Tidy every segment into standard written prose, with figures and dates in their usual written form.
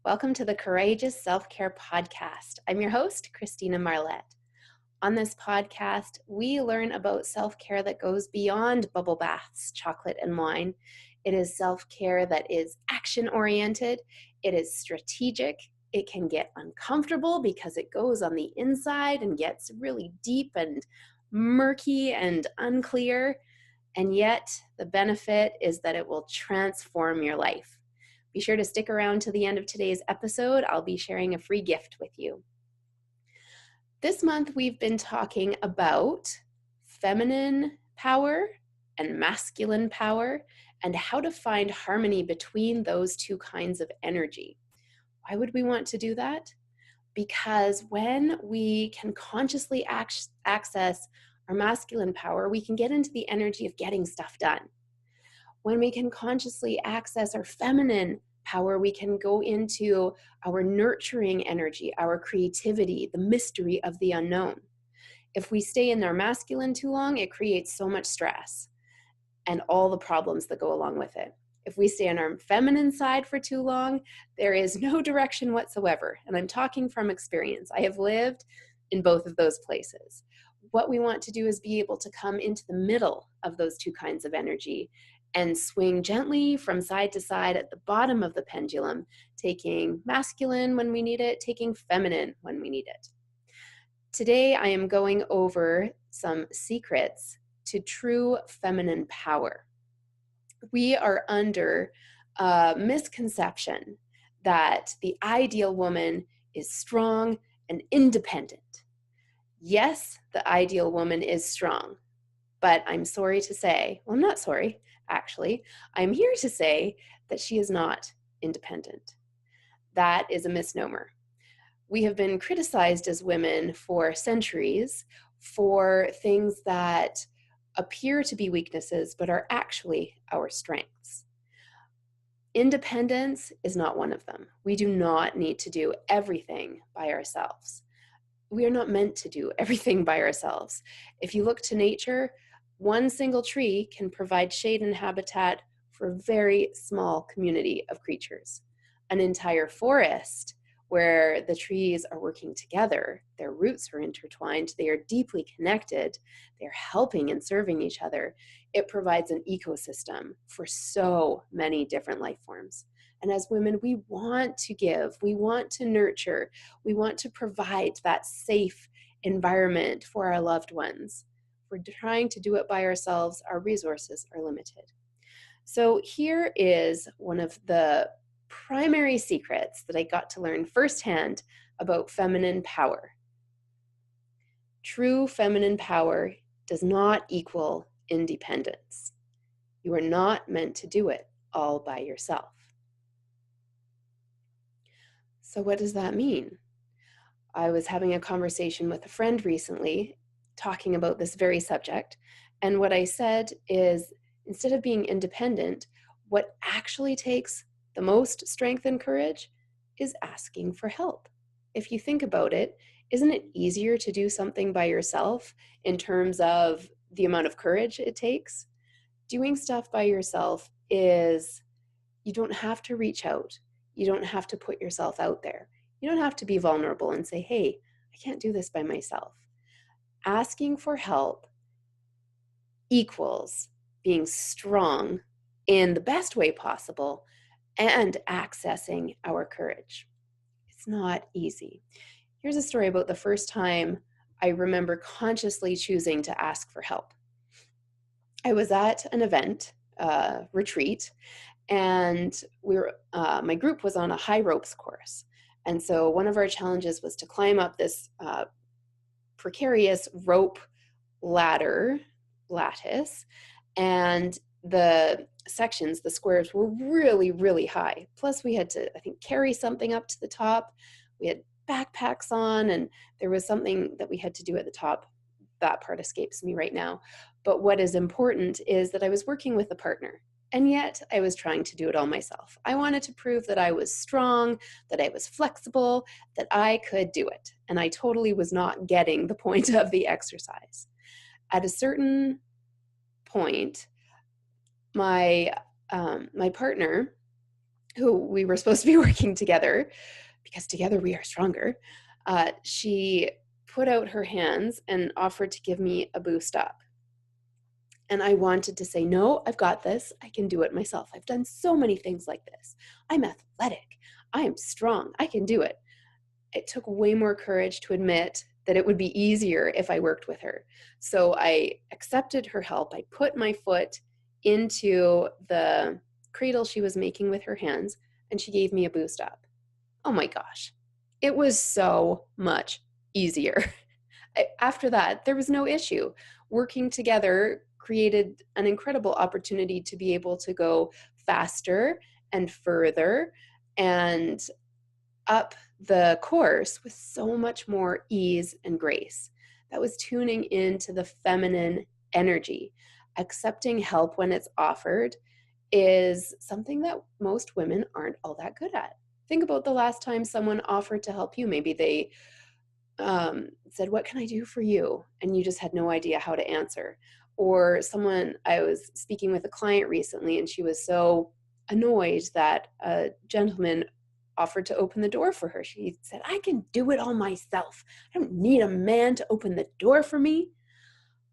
Welcome to the Courageous Self-Care Podcast. I'm your host, Christina Marlette. On this podcast, we learn about self-care that goes beyond bubble baths, chocolate, and wine. It is self-care that is action-oriented. It is strategic. It can get uncomfortable because it goes on the inside and gets really deep and murky and unclear. And yet, the benefit is that it will transform your life. Be sure to stick around to the end of today's episode. I'll be sharing a free gift with you. This month, we've been talking about feminine power and masculine power and how to find harmony between those two kinds of energy. Why would we want to do that? Because when we can consciously access our masculine power, we can get into the energy of getting stuff done. When we can consciously access our feminine power, we can go into our nurturing energy, our creativity, the mystery of the unknown. If we stay in our masculine too long, it creates so much stress and all the problems that go along with it. If we stay on our feminine side for too long, there is no direction whatsoever. And I'm talking from experience. I have lived in both of those places. What we want to do is be able to come into the middle of those two kinds of energy and swing gently from side to side at the bottom of the pendulum, taking masculine when we need it, taking feminine when we need it. Today, I am going over some secrets to true feminine power. We are under a misconception that the ideal woman is strong and independent. Yes, the ideal woman is strong, but I'm sorry to say, well, I'm not sorry, actually. I'm here to say that she is not independent. That is a misnomer. We have been criticized as women for centuries for things that appear to be weaknesses, but are actually our strengths. Independence is not one of them. We do not need to do everything by ourselves. We are not meant to do everything by ourselves. If you look to nature, one single tree can provide shade and habitat for a very small community of creatures. An entire forest where the trees are working together, their roots are intertwined, they are deeply connected, they're helping and serving each other. It provides an ecosystem for so many different life forms. And as women, we want to give, we want to nurture, we want to provide that safe environment for our loved ones. If we're trying to do it by ourselves, our resources are limited. So here is one of the primary secrets that I got to learn firsthand about feminine power. True feminine power does not equal independence. You are not meant to do it all by yourself. So what does that mean? I was having a conversation with a friend recently talking about this very subject, and what I said is, instead of being independent, what actually takes the most strength and courage is asking for help. If you think about it, isn't it easier to do something by yourself in terms of the amount of courage it takes? Doing stuff by yourself is, you don't have to reach out. You don't have to put yourself out there. You don't have to be vulnerable and say, hey, I can't do this by myself. Asking for help equals being strong in the best way possible and accessing our courage. It's not easy. Here's a story about the first time I remember consciously choosing to ask for help. I was at an event, retreat, and my group was on a high ropes course. And so one of our challenges was to climb up this precarious rope lattice, and the sections, the squares, were really, really high. Plus we had to, I think, carry something up to the top. We had backpacks on, and there was something that we had to do at the top. That part escapes me right now. But what is important is that I was working with a partner, and yet I was trying to do it all myself. I wanted to prove that I was strong, that I was flexible, that I could do it. And I totally was not getting the point of the exercise. At a certain point, my partner who we were supposed to be working together, because together we are stronger, she put out her hands and offered to give me a boost up. And I wanted to say, no, I've got this. I can do it myself. I've done so many things like this. I'm athletic. I am strong. I can do it. It took way more courage to admit that it would be easier if I worked with her. So I accepted her help. I put my foot into the cradle she was making with her hands, and she gave me a boost up. Oh my gosh. It was so much easier. After that, there was no issue. Working together created an incredible opportunity to be able to go faster and further and up the course with so much more ease and grace. That was tuning into the feminine energy. Accepting help when it's offered is something that most women aren't all that good at. Think about the last time someone offered to help you. Maybe they said, "What can I do for you?" And you just had no idea how to answer. Or I was speaking with a client recently, and she was so annoyed that a gentleman offered to open the door for her. She said, "I can do it all myself. I don't need a man to open the door for me."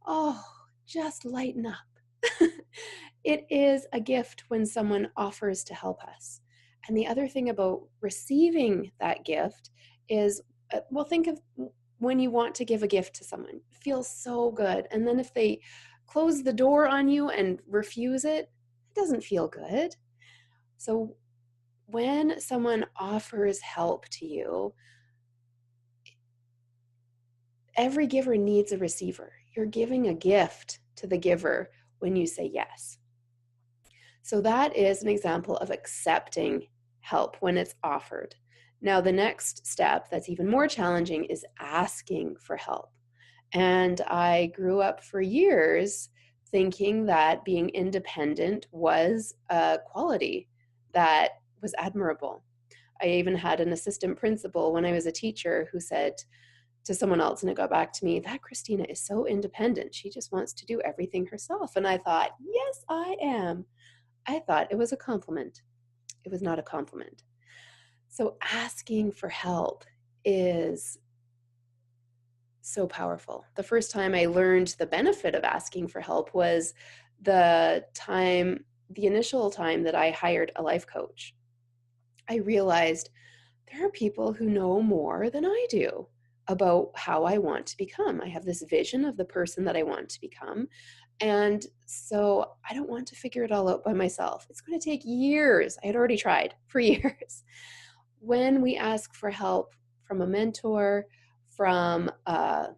Oh, just lighten up. It is a gift when someone offers to help us. And the other thing about receiving that gift is, well, think of when you want to give a gift to someone. It feels so good. And then if they close the door on you and refuse it, it doesn't feel good. So when someone offers help to you, every giver needs a receiver. You're giving a gift to the giver when you say yes. So that is an example of accepting help when it's offered. Now, the next step that's even more challenging is asking for help. And I grew up for years thinking that being independent was a quality that was admirable. I even had an assistant principal when I was a teacher who said to someone else, and it got back to me, "That Christina is so independent. She just wants to do everything herself." And I thought, yes, I am. I thought it was a compliment. It was not a compliment. So asking for help is so powerful. The first time I learned the benefit of asking for help was the initial time that I hired a life coach. I realized there are people who know more than I do about how I want to become. I have this vision of the person that I want to become. And so I don't want to figure it all out by myself. It's going to take years. I had already tried for years. When we ask for help from a mentor, from a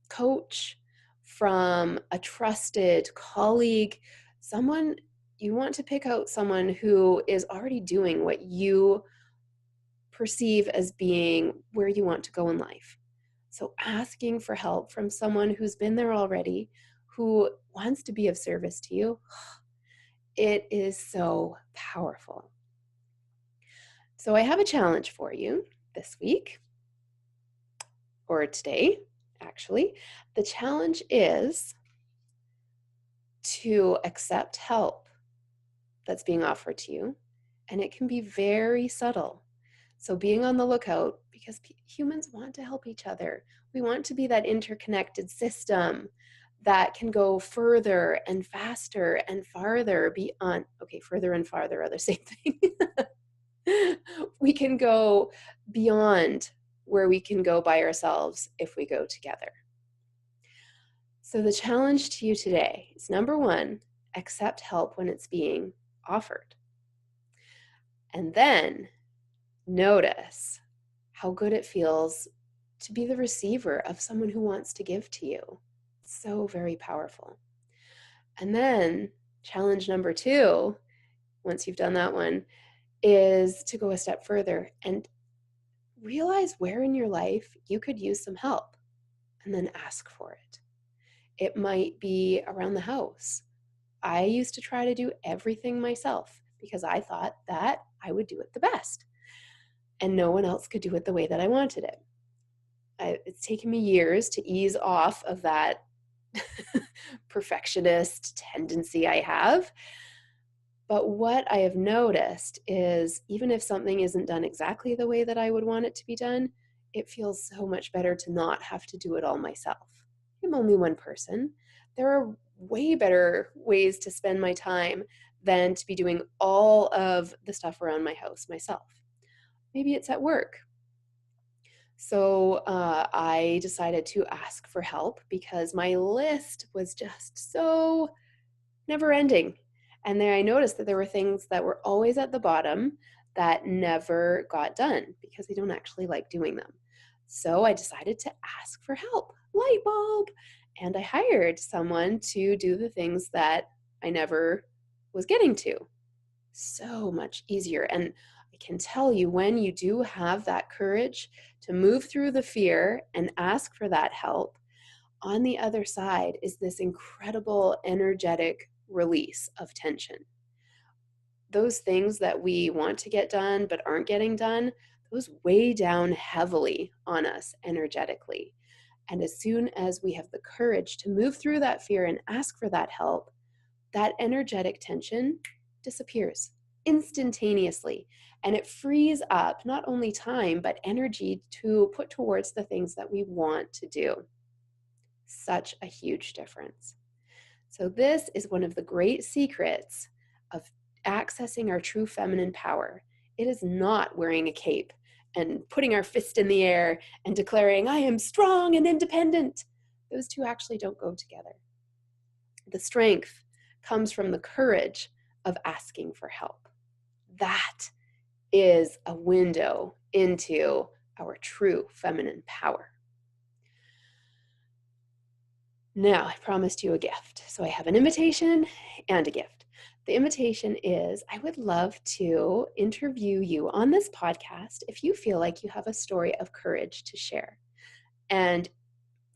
coach, from a trusted colleague, someone, you want to pick out someone who is already doing what you perceive as being where you want to go in life. So asking for help from someone who's been there already, who wants to be of service to you, it is so powerful. So I have a challenge for you this week, or today, actually. The challenge is to accept help that's being offered to you, and it can be very subtle. So being on the lookout, because humans want to help each other. We want to be that interconnected system that can go further and faster and farther beyond. Okay, further and farther are the same thing. We can go beyond where we can go by ourselves if we go together. So the challenge to you today is, number one, accept help when it's being offered. And then notice how good it feels to be the receiver of someone who wants to give to you. So very powerful. And then challenge number two, once you've done that one, is to go a step further and realize where in your life you could use some help, and then ask for it. It might be around the house. I used to try to do everything myself because I thought that I would do it the best, and no one else could do it the way that I wanted it. It's taken me years to ease off of that perfectionist tendency I have. But what I have noticed is even if something isn't done exactly the way that I would want it to be done, it feels so much better to not have to do it all myself. I'm only one person. There are way better ways to spend my time than to be doing all of the stuff around my house myself. Maybe it's at work. So I decided to ask for help because my list was just so never ending. And then I noticed that there were things that were always at the bottom that never got done because I don't actually like doing them. So I decided to ask for help, light bulb. And I hired someone to do the things that I never was getting to. So much easier. And I can tell you, when you do have that courage to move through the fear and ask for that help, on the other side is this incredible energetic release of tension. Those things that we want to get done but aren't getting done, those weigh down heavily on us energetically. And as soon as we have the courage to move through that fear and ask for that help, that energetic tension disappears instantaneously. And it frees up not only time, but energy to put towards the things that we want to do. Such a huge difference. So, this is one of the great secrets of accessing our true feminine power. It is not wearing a cape and putting our fist in the air and declaring, I am strong and independent. Those two actually don't go together. The strength comes from the courage of asking for help. That is a window into our true feminine power. Now, I promised you a gift. So I have an invitation and a gift. The invitation is I would love to interview you on this podcast if you feel like you have a story of courage to share. And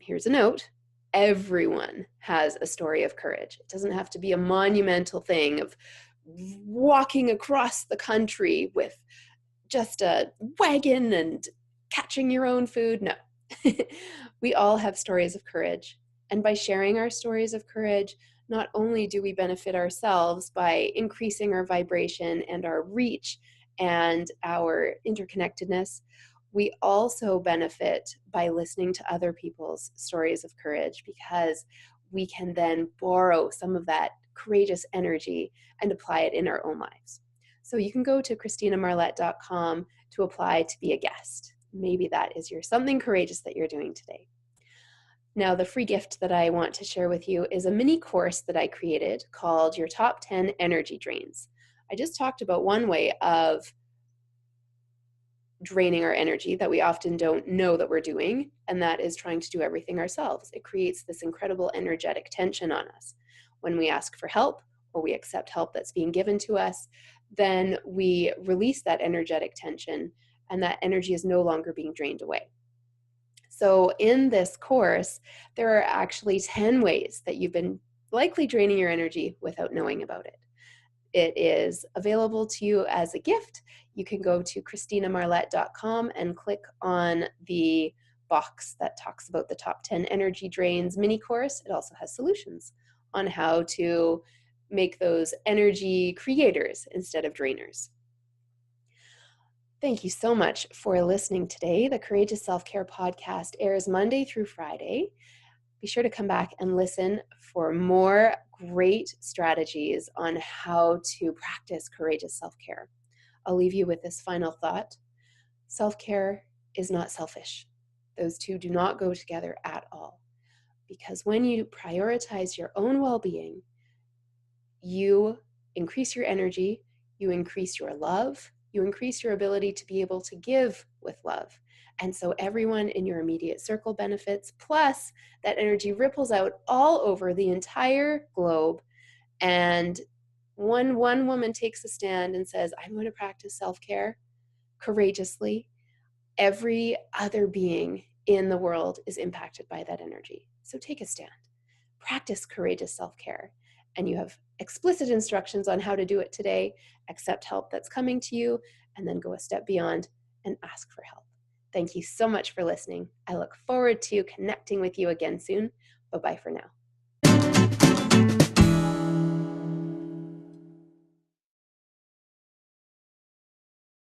here's a note. Everyone has a story of courage. It doesn't have to be a monumental thing of walking across the country with just a wagon and catching your own food. No. We all have stories of courage. And by sharing our stories of courage, not only do we benefit ourselves by increasing our vibration and our reach and our interconnectedness, we also benefit by listening to other people's stories of courage because we can then borrow some of that courageous energy and apply it in our own lives. So you can go to ChristinaMarlette.com to apply to be a guest. Maybe that is your something courageous that you're doing today. Now, the free gift that I want to share with you is a mini course that I created called Your Top 10 Energy Drains. I just talked about one way of draining our energy that we often don't know that we're doing, and that is trying to do everything ourselves. It creates this incredible energetic tension on us. When we ask for help or we accept help that's being given to us, then we release that energetic tension, and that energy is no longer being drained away. So in this course, there are actually 10 ways that you've been likely draining your energy without knowing about it. It is available to you as a gift. You can go to ChristinaMarlette.com and click on the box that talks about the top 10 energy drains mini course. It also has solutions on how to make those energy creators instead of drainers. Thank you so much for listening today. The Courageous Self-Care Podcast airs Monday through Friday. Be sure to come back and listen for more great strategies on how to practice courageous self-care. I'll leave you with this final thought. Self-care is not selfish. Those two do not go together at all. Because when you prioritize your own well-being, you increase your energy, you increase your love, you increase your ability to be able to give with love. And so everyone in your immediate circle benefits, plus that energy ripples out all over the entire globe. And when one woman takes a stand and says, I'm going to practice self-care courageously, every other being in the world is impacted by that energy. So take a stand. Practice courageous self-care. And you have explicit instructions on how to do it today. Accept help that's coming to you, and then go a step beyond and ask for help. Thank you so much for listening. I look forward to connecting with you again soon. Bye-bye for now.